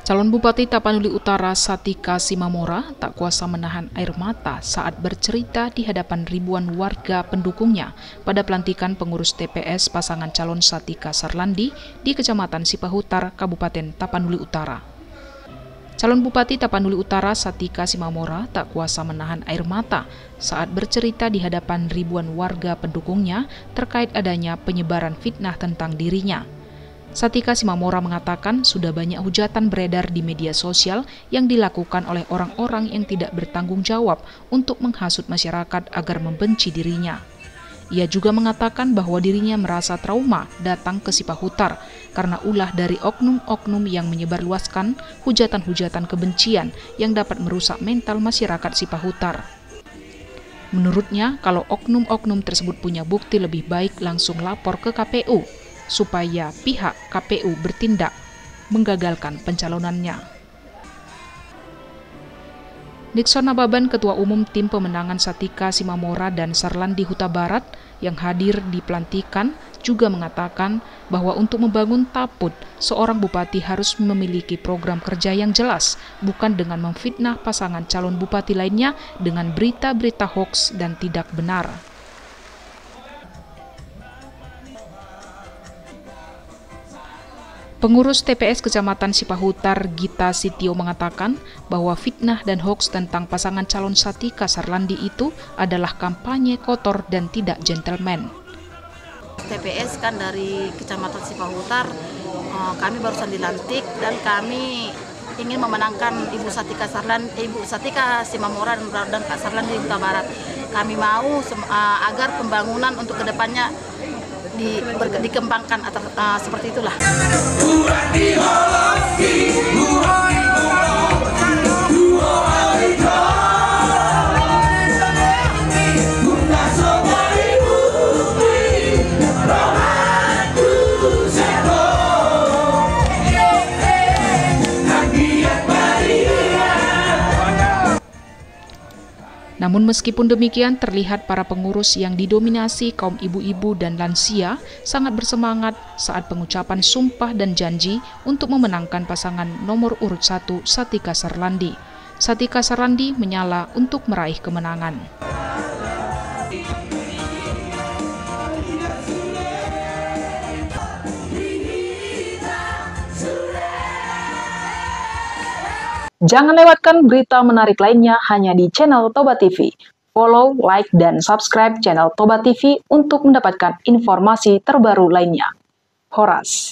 Calon Bupati Tapanuli Utara Satika Simamora tak kuasa menahan air mata saat bercerita di hadapan ribuan warga pendukungnya pada pelantikan pengurus TPS pasangan calon Satika Sarlandi di Kecamatan Sipahutar, Kabupaten Tapanuli Utara. Calon Bupati Tapanuli Utara Satika Simamora tak kuasa menahan air mata saat bercerita di hadapan ribuan warga pendukungnya terkait adanya penyebaran fitnah tentang dirinya. Satika Simamora mengatakan sudah banyak hujatan beredar di media sosial yang dilakukan oleh orang-orang yang tidak bertanggung jawab untuk menghasut masyarakat agar membenci dirinya. Ia juga mengatakan bahwa dirinya merasa trauma datang ke Sipahutar karena ulah dari oknum-oknum yang menyebarluaskan hujatan-hujatan kebencian yang dapat merusak mental masyarakat Sipahutar. Menurutnya, kalau oknum-oknum tersebut punya bukti, lebih baik langsung lapor ke KPU supaya pihak KPU bertindak menggagalkan pencalonannya. Nixon Nababan, Ketua Umum Tim Pemenangan Satika Simamora dan Sarlandi Huta Barat yang hadir di pelantikan juga mengatakan bahwa untuk membangun Taput, seorang bupati harus memiliki program kerja yang jelas, bukan dengan memfitnah pasangan calon bupati lainnya dengan berita-berita hoaks dan tidak benar. Pengurus TPS Kecamatan Sipahutar Gita Sitio mengatakan bahwa fitnah dan hoaks tentang pasangan calon Satika Sarlandi itu adalah kampanye kotor dan tidak gentleman. TPS kan dari Kecamatan Sipahutar, kami barusan dilantik dan kami ingin memenangkan Ibu Satika Simamora dan Pak Sarlandi Huta Barat. Kami mau agar pembangunan untuk kedepannya dikembangkan seperti itulah. Namun meskipun demikian, terlihat para pengurus yang didominasi kaum ibu-ibu dan lansia sangat bersemangat saat pengucapan sumpah dan janji untuk memenangkan pasangan nomor urut 1 Satika Sarlandi. Satika Sarlandi menyala untuk meraih kemenangan. Jangan lewatkan berita menarik lainnya hanya di channel Toba TV. Follow, like, dan subscribe channel Toba TV untuk mendapatkan informasi terbaru lainnya. Horas.